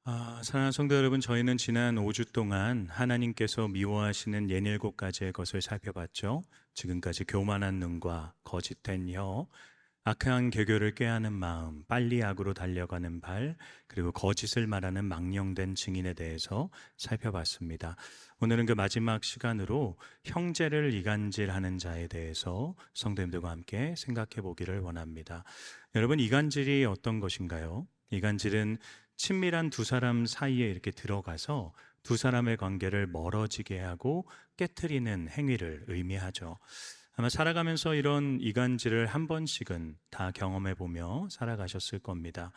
사랑하는 성도 여러분, 저희는 지난 5주 동안 하나님께서 미워하시는 67가지의 것을 살펴봤죠. 지금까지 교만한 눈과 거짓된 혀, 악한 개교를 꾀하는 마음, 빨리 악으로 달려가는 발, 그리고 거짓을 말하는 망령된 증인에 대해서 살펴봤습니다. 오늘은 그 마지막 시간으로 형제를 이간질하는 자에 대해서 성도님들과 함께 생각해 보기를 원합니다. 여러분, 이간질이 어떤 것인가요? 이간질은 친밀한 두 사람 사이에 이렇게 들어가서 두 사람의 관계를 멀어지게 하고 깨트리는 행위를 의미하죠. 아마 살아가면서 이런 이간질을 한 번씩은 다 경험해 보며 살아가셨을 겁니다.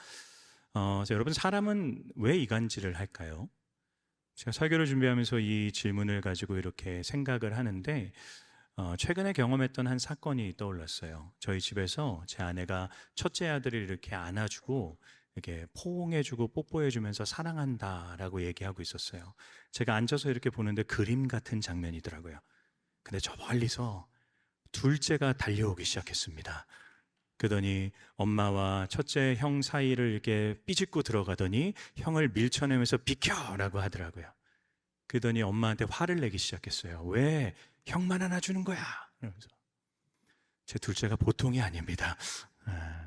여러분, 사람은 왜 이간질을 할까요? 제가 설교를 준비하면서 이 질문을 가지고 이렇게 생각을 하는데, 최근에 경험했던 한 사건이 떠올랐어요. 저희 집에서 제 아내가 첫째 아들을 이렇게 안아주고 이렇게 포옹해주고 뽀뽀해주면서 사랑한다라고 얘기하고 있었어요. 제가 앉아서 이렇게 보는데 그림 같은 장면이더라고요. 근데 저 멀리서 둘째가 달려오기 시작했습니다. 그러더니 엄마와 첫째 형 사이를 이렇게 삐집고 들어가더니 형을 밀쳐내면서 비켜라고 하더라고요. 그러더니 엄마한테 화를 내기 시작했어요. 왜 형만 안아주는 거야? 이러면서. 제 둘째가 보통이 아닙니다. 아,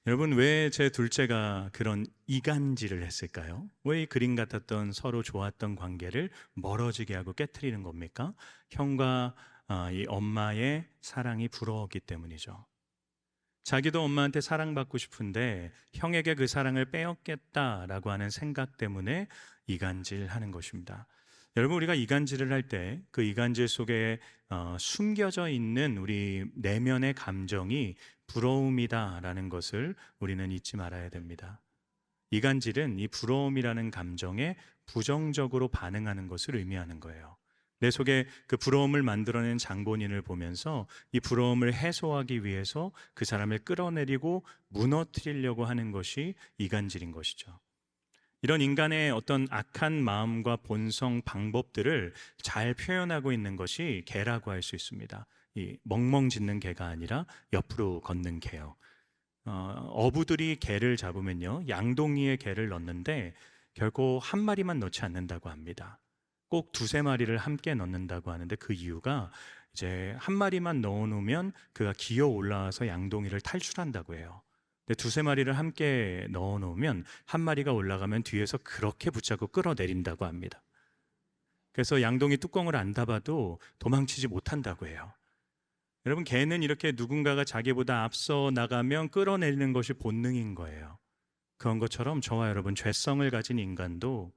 여러분, 왜 제 둘째가 그런 이간질을 했을까요? 왜 이 그림 같았던 서로 좋았던 관계를 멀어지게 하고 깨트리는 겁니까? 형과 이 엄마의 사랑이 부러웠기 때문이죠. 자기도 엄마한테 사랑받고 싶은데 형에게 그 사랑을 빼앗겠다라고 하는 생각 때문에 이간질하는 것입니다. 여러분, 우리가 이간질을 할 때 그 이간질 속에 숨겨져 있는 우리 내면의 감정이 부러움이다라는 것을 우리는 잊지 말아야 됩니다. 이간질은 이 부러움이라는 감정에 부정적으로 반응하는 것을 의미하는 거예요. 내 속에 그 부러움을 만들어낸 장본인을 보면서 이 부러움을 해소하기 위해서 그 사람을 끌어내리고 무너뜨리려고 하는 것이 이간질인 것이죠. 이런 인간의 어떤 악한 마음과 본성 방법들을 잘 표현하고 있는 것이 개라고 할 수 있습니다. 이 멍멍 짖는 개가 아니라 옆으로 걷는 개요. 어부들이 개를 잡으면요, 양동이에 개를 넣는데 결코 한 마리만 넣지 않는다고 합니다. 꼭 두세 마리를 함께 넣는다고 하는데 그 이유가 이제 한 마리만 넣어 놓으면 그가 기어 올라와서 양동이를 탈출한다고 해요. 근데 두세 마리를 함께 넣어 놓으면 한 마리가 올라가면 뒤에서 그렇게 붙잡고 끌어내린다고 합니다. 그래서 양동이 뚜껑을 안 닫아도 도망치지 못한다고 해요. 여러분, 개는 이렇게 누군가가 자기보다 앞서 나가면 끌어내리는 것이 본능인 거예요. 그런 것처럼 저와 여러분, 죄성을 가진 인간도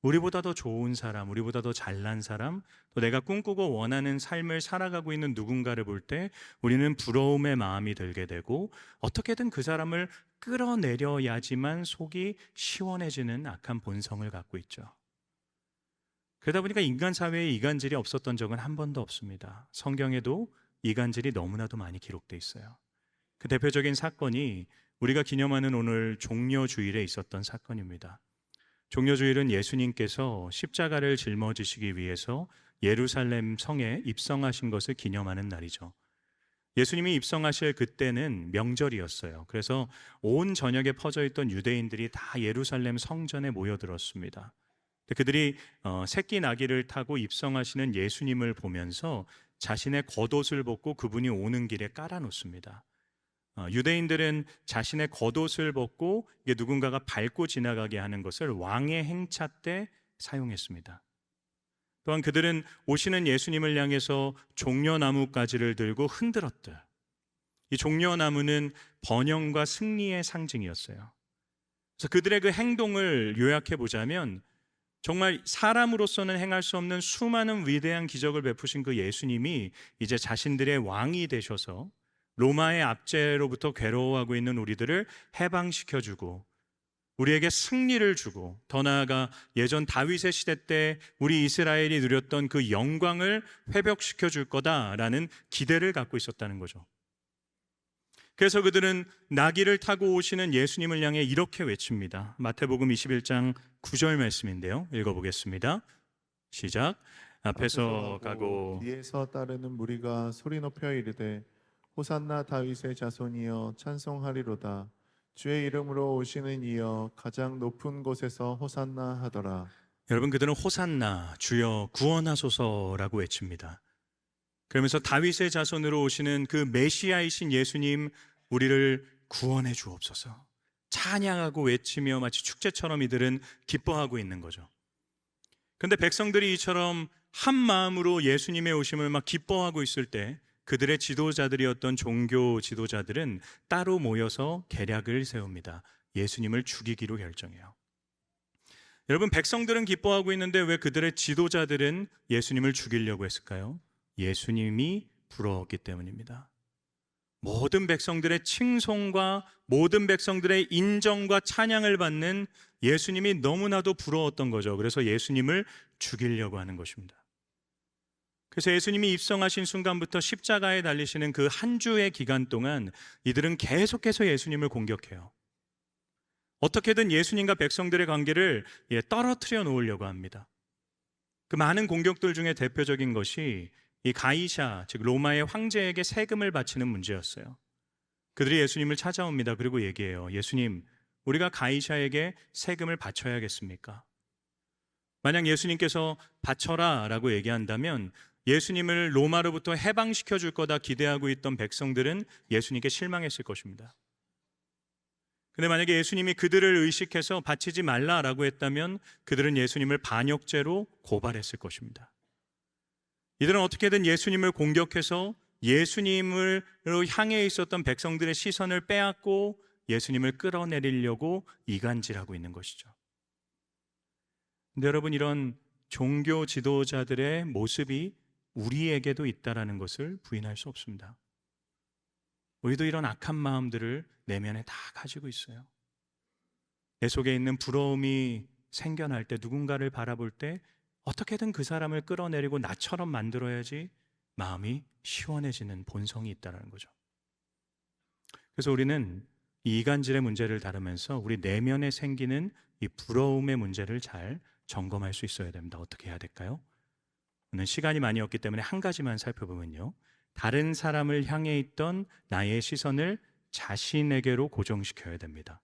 우리보다 더 좋은 사람, 우리보다 더 잘난 사람, 또 내가 꿈꾸고 원하는 삶을 살아가고 있는 누군가를 볼 때 우리는 부러움의 마음이 들게 되고 어떻게든 그 사람을 끌어내려야지만 속이 시원해지는 악한 본성을 갖고 있죠. 그러다 보니까 인간 사회에 이간질이 없었던 적은 한 번도 없습니다. 성경에도 이간질이 너무나도 많이 기록돼 있어요. 그 대표적인 사건이 우리가 기념하는 오늘 종려주일에 있었던 사건입니다. 종려주일은 예수님께서 십자가를 짊어지시기 위해서 예루살렘 성에 입성하신 것을 기념하는 날이죠. 예수님이 입성하실 그때는 명절이었어요. 그래서 온 전역에 퍼져 있던 유대인들이 다 예루살렘 성전에 모여들었습니다. 그들이 새끼 나귀를 타고 입성하시는 예수님을 보면서 자신의 겉옷을 벗고 그분이 오는 길에 깔아놓습니다. 유대인들은 자신의 겉옷을 벗고 이게 누군가가 밟고 지나가게 하는 것을 왕의 행차 때 사용했습니다. 또한 그들은 오시는 예수님을 향해서 종려나무 가지를 들고 흔들었대. 이 종려나무는 번영과 승리의 상징이었어요. 그래서 그들의 그 행동을 요약해 보자면 정말 사람으로서는 행할 수 없는 수많은 위대한 기적을 베푸신 그 예수님이 이제 자신들의 왕이 되셔서 로마의 압제로부터 괴로워하고 있는 우리들을 해방시켜주고 우리에게 승리를 주고 더 나아가 예전 다윗의 시대 때 우리 이스라엘이 누렸던 그 영광을 회복시켜 줄 거다라는 기대를 갖고 있었다는 거죠. 그래서 그들은 나귀를 타고 오시는 예수님을 향해 이렇게 외칩니다. 마태복음 21장 9절 말씀인데요. 읽어보겠습니다. 시작. 앞에서 가고 뒤에서 따르는 무리가 소리 높여 이르되 호산나 다윗의 자손이여 찬송하리로다. 주의 이름으로 오시는 이여 가장 높은 곳에서 호산나 하더라. 여러분, 그들은 호산나 주여 구원하소서라고 외칩니다. 그러면서 다윗의 자손으로 오시는 그 메시아이신 예수님, 우리를 구원해 주옵소서 찬양하고 외치며 마치 축제처럼 이들은 기뻐하고 있는 거죠. 그런데 백성들이 이처럼 한 마음으로 예수님의 오심을 막 기뻐하고 있을 때 그들의 지도자들이었던 종교 지도자들은 따로 모여서 계략을 세웁니다. 예수님을 죽이기로 결정해요. 여러분, 백성들은 기뻐하고 있는데 왜 그들의 지도자들은 예수님을 죽이려고 했을까요? 예수님이 부러웠기 때문입니다. 모든 백성들의 칭송과 모든 백성들의 인정과 찬양을 받는 예수님이 너무나도 부러웠던 거죠. 그래서 예수님을 죽이려고 하는 것입니다. 그래서 예수님이 입성하신 순간부터 십자가에 달리시는 그 한 주의 기간 동안 이들은 계속해서 예수님을 공격해요. 어떻게든 예수님과 백성들의 관계를 떨어뜨려 놓으려고 합니다. 그 많은 공격들 중에 대표적인 것이 이 가이사, 즉 로마의 황제에게 세금을 바치는 문제였어요. 그들이 예수님을 찾아옵니다. 그리고 얘기해요. 예수님, 우리가 가이사에게 세금을 바쳐야겠습니까? 만약 예수님께서 바쳐라 라고 얘기한다면 예수님을 로마로부터 해방시켜 줄 거다 기대하고 있던 백성들은 예수님께 실망했을 것입니다. 근데 만약에 예수님이 그들을 의식해서 바치지 말라라고 했다면 그들은 예수님을 반역죄로 고발했을 것입니다. 이들은 어떻게든 예수님을 공격해서 예수님으로 향해 있었던 백성들의 시선을 빼앗고 예수님을 끌어내리려고 이간질하고 있는 것이죠. 근데 여러분, 이런 종교 지도자들의 모습이 우리에게도 있다라는 것을 부인할 수 없습니다. 우리도 이런 악한 마음들을 내면에 다 가지고 있어요. 내 속에 있는 부러움이 생겨날 때, 누군가를 바라볼 때 어떻게든 그 사람을 끌어내리고 나처럼 만들어야지 마음이 시원해지는 본성이 있다는 거죠. 그래서 우리는 이 이간질의 문제를 다루면서 우리 내면에 생기는 이 부러움의 문제를 잘 점검할 수 있어야 됩니다. 어떻게 해야 될까요? 오늘 시간이 많이 없기 때문에 한 가지만 살펴보면요, 다른 사람을 향해 있던 나의 시선을 자신에게로 고정시켜야 됩니다.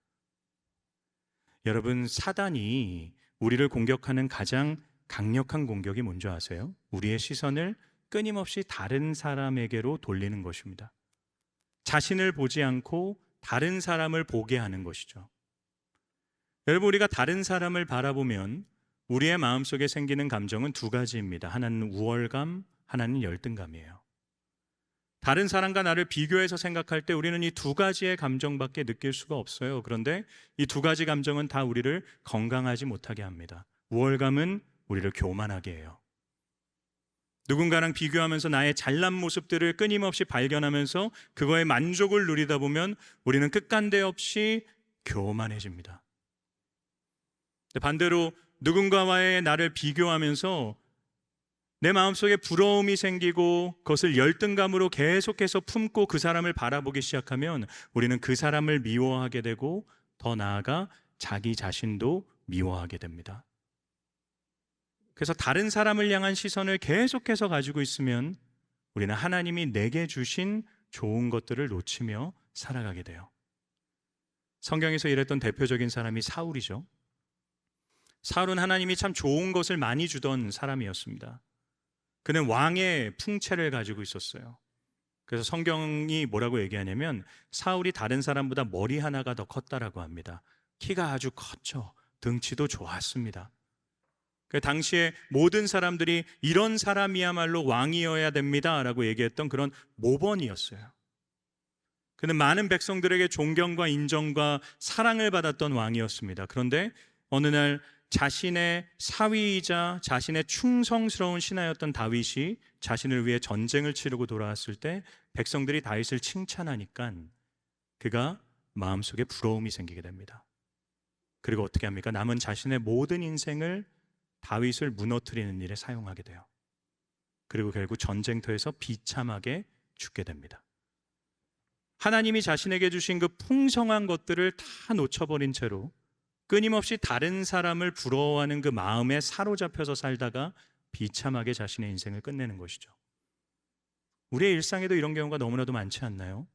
여러분, 사단이 우리를 공격하는 가장 강력한 공격이 뭔지 아세요? 우리의 시선을 끊임없이 다른 사람에게로 돌리는 것입니다. 자신을 보지 않고 다른 사람을 보게 하는 것이죠. 여러분, 우리가 다른 사람을 바라보면 우리의 마음속에 생기는 감정은 두 가지입니다. 하나는 우월감, 하나는 열등감이에요. 다른 사람과 나를 비교해서 생각할 때 우리는 이 두 가지의 감정밖에 느낄 수가 없어요. 그런데 이 두 가지 감정은 다 우리를 건강하지 못하게 합니다. 우월감은 우리를 교만하게 해요. 누군가랑 비교하면서 나의 잘난 모습들을 끊임없이 발견하면서 그거에 만족을 누리다 보면 우리는 끝간데 없이 교만해집니다. 반대로 누군가와의 나를 비교하면서 내 마음속에 부러움이 생기고 그것을 열등감으로 계속해서 품고 그 사람을 바라보기 시작하면 우리는 그 사람을 미워하게 되고 더 나아가 자기 자신도 미워하게 됩니다. 그래서 다른 사람을 향한 시선을 계속해서 가지고 있으면 우리는 하나님이 내게 주신 좋은 것들을 놓치며 살아가게 돼요. 성경에서 이랬던 대표적인 사람이 사울이죠. 사울은 하나님이 참 좋은 것을 많이 주던 사람이었습니다. 그는 왕의 풍채를 가지고 있었어요. 그래서 성경이 뭐라고 얘기하냐면 사울이 다른 사람보다 머리 하나가 더 컸다라고 합니다. 키가 아주 컸죠. 등치도 좋았습니다. 그 당시에 모든 사람들이 이런 사람이야말로 왕이어야 됩니다라고 얘기했던 그런 모범이었어요. 그는 많은 백성들에게 존경과 인정과 사랑을 받았던 왕이었습니다. 그런데 어느 날 자신의 사위이자 자신의 충성스러운 신하였던 다윗이 자신을 위해 전쟁을 치르고 돌아왔을 때 백성들이 다윗을 칭찬하니까 그가 마음속에 부러움이 생기게 됩니다. 그리고 어떻게 합니까? 남은 자신의 모든 인생을 다윗을 무너뜨리는 일에 사용하게 돼요. 그리고 결국 전쟁터에서 비참하게 죽게 됩니다. 하나님이 자신에게 주신 그 풍성한 것들을 다 놓쳐버린 채로 끊임없이 다른 사람을 부러워하는 그 마음에 사로잡혀서 살다가 비참하게 자신의 인생을 끝내는 것이죠. 우리의 일상에도 이런 경우가 너무나도 많지 않나요?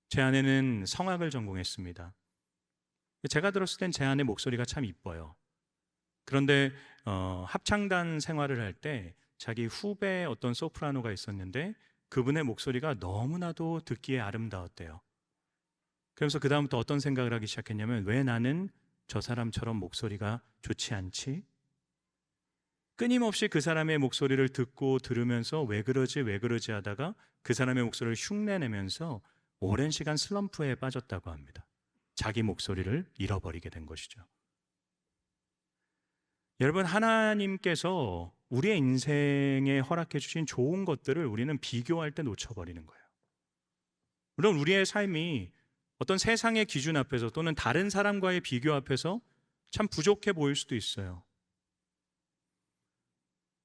제 아내는 성악을 전공했습니다. 제가 들었을 땐 제 아내 목소리가 참 이뻐요. 그런데 합창단 생활을 할 때 자기 후배 어떤 소프라노가 있었는데 그분의 목소리가 너무나도 듣기에 아름다웠대요. 그러면서 그 다음부터 어떤 생각을 하기 시작했냐면, 왜 나는 저 사람처럼 목소리가 좋지 않지? 끊임없이 그 사람의 목소리를 듣고 들으면서 왜 그러지 하다가 그 사람의 목소리를 흉내내면서 오랜 시간 슬럼프에 빠졌다고 합니다. 자기 목소리를 잃어버리게 된 것이죠. 여러분, 하나님께서 우리의 인생에 허락해 주신 좋은 것들을 우리는 비교할 때 놓쳐버리는 거예요. 물론 우리의 삶이 어떤 세상의 기준 앞에서 또는 다른 사람과의 비교 앞에서 참 부족해 보일 수도 있어요.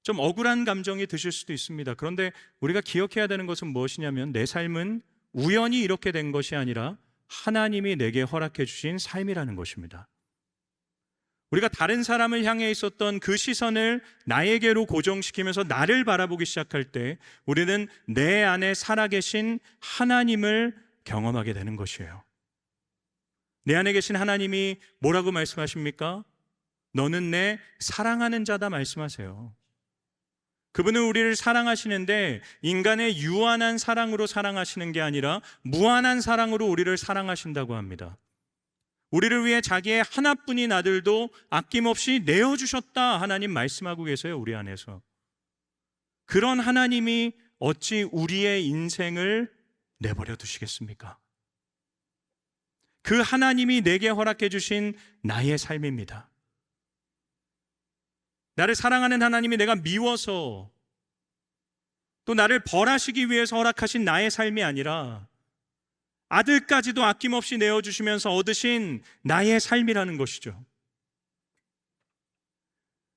좀 억울한 감정이 드실 수도 있습니다. 그런데 우리가 기억해야 되는 것은 무엇이냐면, 내 삶은 우연히 이렇게 된 것이 아니라 하나님이 내게 허락해 주신 삶이라는 것입니다. 우리가 다른 사람을 향해 있었던 그 시선을 나에게로 고정시키면서 나를 바라보기 시작할 때 우리는 내 안에 살아계신 하나님을 경험하게 되는 것이에요. 내 안에 계신 하나님이 뭐라고 말씀하십니까? 너는 내 사랑하는 자다 말씀하세요. 그분은 우리를 사랑하시는데 인간의 유한한 사랑으로 사랑하시는 게 아니라 무한한 사랑으로 우리를 사랑하신다고 합니다. 우리를 위해 자기의 하나뿐인 아들도 아낌없이 내어주셨다, 하나님 말씀하고 계세요. 우리 안에서. 그런 하나님이 어찌 우리의 인생을 내버려 두시겠습니까? 그 하나님이 내게 허락해 주신 나의 삶입니다. 나를 사랑하는 하나님이 내가 미워서 또 나를 벌하시기 위해서 허락하신 나의 삶이 아니라 아들까지도 아낌없이 내어주시면서 얻으신 나의 삶이라는 것이죠.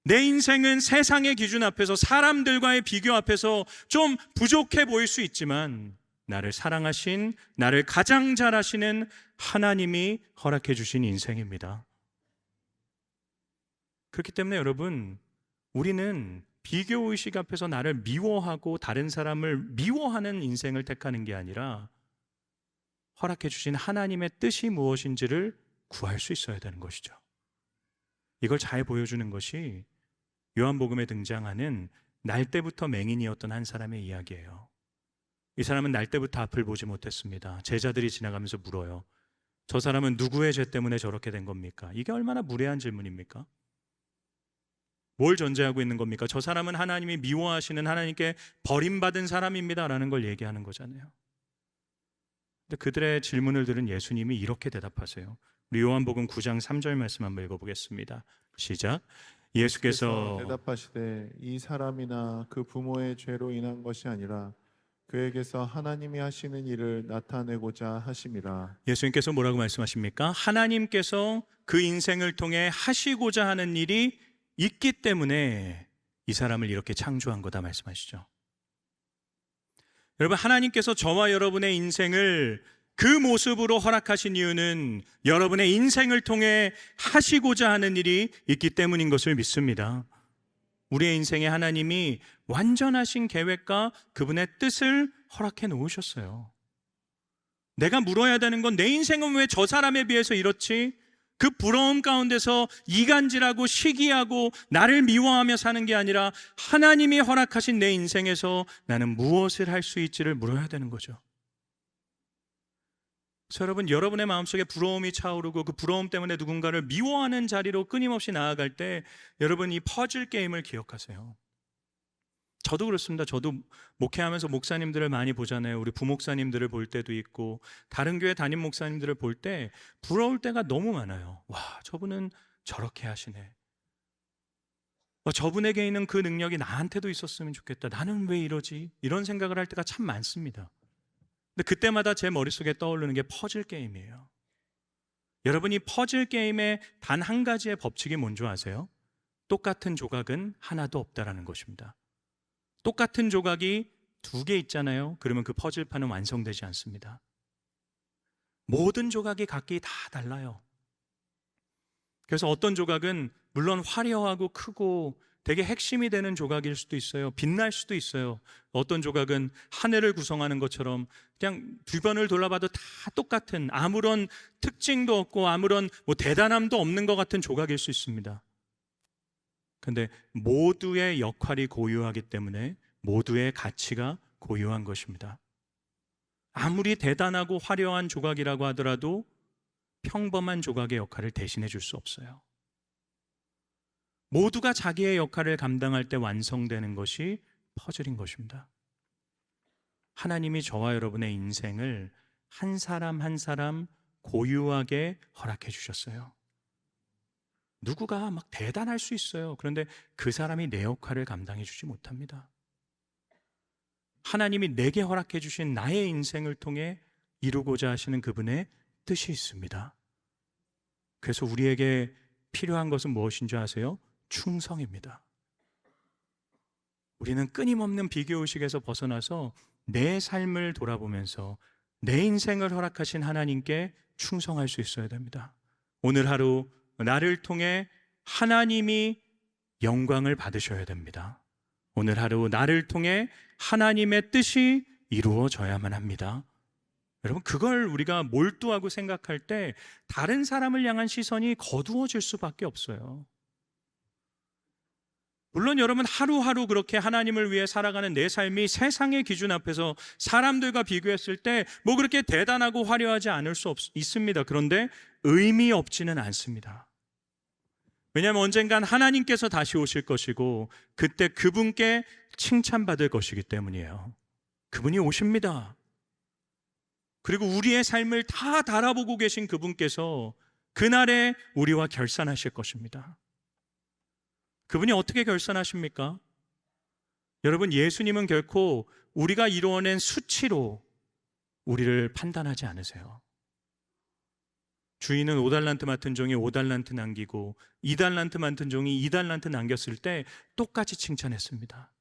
내 인생은 세상의 기준 앞에서, 사람들과의 비교 앞에서 좀 부족해 보일 수 있지만 나를 사랑하신, 나를 가장 잘 아시는 하나님이 허락해 주신 인생입니다. 그렇기 때문에 여러분, 우리는 비교의식 앞에서 나를 미워하고 다른 사람을 미워하는 인생을 택하는 게 아니라 허락해 주신 하나님의 뜻이 무엇인지를 구할 수 있어야 되는 것이죠. 이걸 잘 보여주는 것이 요한복음에 등장하는 날 때부터 맹인이었던 한 사람의 이야기예요. 이 사람은 날 때부터 앞을 보지 못했습니다. 제자들이 지나가면서 물어요. 저 사람은 누구의 죄 때문에 저렇게 된 겁니까? 이게 얼마나 무례한 질문입니까? 뭘 전제하고 있는 겁니까? 저 사람은 하나님이 미워하시는, 하나님께 버림받은 사람입니다 라는 걸 얘기하는 거잖아요. 근데 그들의 질문을 들은 예수님이 이렇게 대답하세요. 우리 요한복음 9장 3절 말씀 한번 읽어보겠습니다. 시작. 예수께서 대답하시되 이 사람이나 그 부모의 죄로 인한 것이 아니라 그에게서 하나님이 하시는 일을 나타내고자 하심이라. 예수님께서 뭐라고 말씀하십니까? 하나님께서 그 인생을 통해 하시고자 하는 일이 있기 때문에 이 사람을 이렇게 창조한 거다 말씀하시죠. 여러분, 하나님께서 저와 여러분의 인생을 그 모습으로 허락하신 이유는 여러분의 인생을 통해 하시고자 하는 일이 있기 때문인 것을 믿습니다. 우리의 인생에 하나님이 완전하신 계획과 그분의 뜻을 허락해 놓으셨어요. 내가 물어야 되는 건, 내 인생은 왜 저 사람에 비해서 이렇지? 그 부러움 가운데서 이간질하고 시기하고 나를 미워하며 사는 게 아니라 하나님이 허락하신 내 인생에서 나는 무엇을 할 수 있지를 물어야 되는 거죠. 그래서 여러분, 여러분의 마음속에 부러움이 차오르고 그 부러움 때문에 누군가를 미워하는 자리로 끊임없이 나아갈 때 여러분, 이 퍼즐 게임을 기억하세요. 저도 그렇습니다. 저도 목회하면서 목사님들을 많이 보잖아요. 우리 부목사님들을 볼 때도 있고 다른 교회 담임 목사님들을 볼 때 부러울 때가 너무 많아요. 와, 저분은 저렇게 하시네. 저분에게 있는 그 능력이 나한테도 있었으면 좋겠다. 나는 왜 이러지? 이런 생각을 할 때가 참 많습니다. 근데 그때마다 제 머릿속에 떠오르는 게 퍼즐 게임이에요. 여러분, 이 퍼즐 게임의 단 한 가지의 법칙이 뭔지 아세요? 똑같은 조각은 하나도 없다라는 것입니다. 똑같은 조각이 2개 있잖아요. 그러면 그 퍼즐판은 완성되지 않습니다. 모든 조각이 각기 다 달라요. 그래서 어떤 조각은 물론 화려하고 크고 되게 핵심이 되는 조각일 수도 있어요. 빛날 수도 있어요. 어떤 조각은 하늘을 구성하는 것처럼 그냥 주변을 돌아봐도 다 똑같은, 아무런 특징도 없고 아무런 대단함도 없는 것 같은 조각일 수 있습니다. 그런데 모두의 역할이 고유하기 때문에 모두의 가치가 고유한 것입니다. 아무리 대단하고 화려한 조각이라고 하더라도 평범한 조각의 역할을 대신해 줄 수 없어요. 모두가 자기의 역할을 감당할 때 완성되는 것이 퍼즐인 것입니다. 하나님이 저와 여러분의 인생을 한 사람 한 사람 고유하게 허락해 주셨어요. 누구가 막 대단할 수 있어요. 그런데 그 사람이 내 역할을 감당해 주지 못합니다. 하나님이 내게 허락해 주신 나의 인생을 통해 이루고자 하시는 그분의 뜻이 있습니다. 그래서 우리에게 필요한 것은 무엇인 줄 아세요? 충성입니다. 우리는 끊임없는 비교의식에서 벗어나서 내 삶을 돌아보면서 내 인생을 허락하신 하나님께 충성할 수 있어야 됩니다. 오늘 하루 나를 통해 하나님이 영광을 받으셔야 됩니다. 오늘 하루 나를 통해 하나님의 뜻이 이루어져야만 합니다. 여러분, 그걸 우리가 몰두하고 생각할 때 다른 사람을 향한 시선이 거두어질 수밖에 없어요. 물론 여러분, 하루하루 그렇게 하나님을 위해 살아가는 내 삶이 세상의 기준 앞에서 사람들과 비교했을 때 뭐 그렇게 대단하고 화려하지 않을 수 있습니다. 그런데 의미 없지는 않습니다. 왜냐하면 언젠간 하나님께서 다시 오실 것이고 그때 그분께 칭찬받을 것이기 때문이에요. 그분이 오십니다. 그리고 우리의 삶을 다 달아보고 계신 그분께서 그날에 우리와 결산하실 것입니다. 그분이 어떻게 결산하십니까? 여러분, 예수님은 결코 우리가 이루어낸 수치로 우리를 판단하지 않으세요. 주인은 5달란트 맡은 종이 5달란트 남기고 2달란트 맡은 종이 2달란트 남겼을 때 똑같이 칭찬했습니다.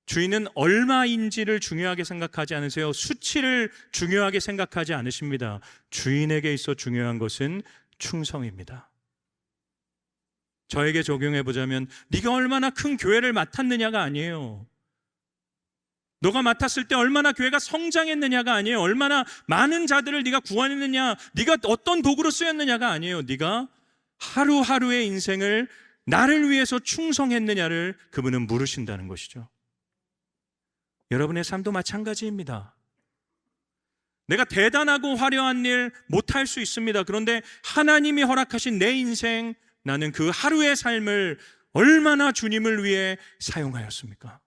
주인은 얼마인지를 중요하게 생각하지 않으세요. 수치를 중요하게 생각하지 않으십니다. 주인에게 있어 중요한 것은 충성입니다. 저에게 적용해 보자면 네가 얼마나 큰 교회를 맡았느냐가 아니에요. 너가 맡았을 때 얼마나 교회가 성장했느냐가 아니에요. 얼마나 많은 자들을 네가 구원했느냐, 네가 어떤 도구로 쓰였느냐가 아니에요. 네가 하루하루의 인생을 나를 위해서 충성했느냐를 그분은 물으신다는 것이죠. 여러분의 삶도 마찬가지입니다. 내가 대단하고 화려한 일 못할 수 있습니다. 그런데 하나님이 허락하신 내 인생, 나는 그 하루의 삶을 얼마나 주님을 위해 사용하였습니까?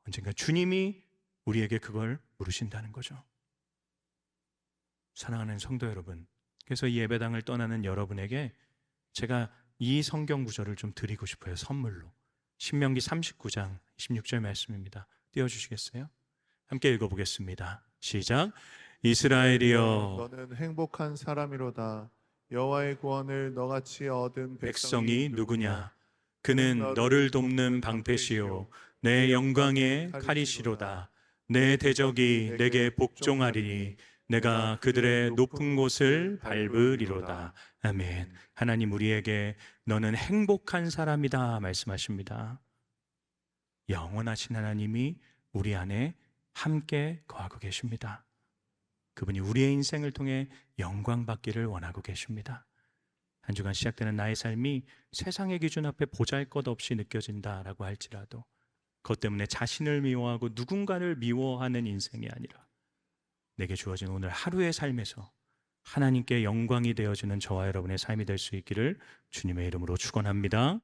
언젠가 주님이 우리에게 그걸 물으신다는 거죠. 사랑하는 성도 여러분, 그래서 이 예배당을 떠나는 여러분에게 제가 이 성경 구절을 좀 드리고 싶어요. 선물로. 신명기 39장 16절 말씀입니다. 띄워주시겠어요? 함께 읽어보겠습니다. 시작. 이스라엘이여, 너는 행복한 사람이로다. 여호와의 구원을 너같이 얻은 백성이 누구냐? 그는 너를 돕는 방패시요 내 영광의 칼이시로다. 내 대적이 내게 복종하리니 내가 그들의 높은 곳을 밟으리로다. 아멘. 하나님 우리에게 너는 행복한 사람이다 말씀하십니다. 영원하신 하나님이 우리 안에 함께 거하고 계십니다. 그분이 우리의 인생을 통해 영광 받기를 원하고 계십니다. 한 주간 시작되는 나의 삶이 세상의 기준 앞에 보잘것없이 느껴진다라고 할지라도 그것 때문에 자신을 미워하고 누군가를 미워하는 인생이 아니라 내게 주어진 오늘 하루의 삶에서 하나님께 영광이 되어지는 저와 여러분의 삶이 될 수 있기를 주님의 이름으로 축원합니다.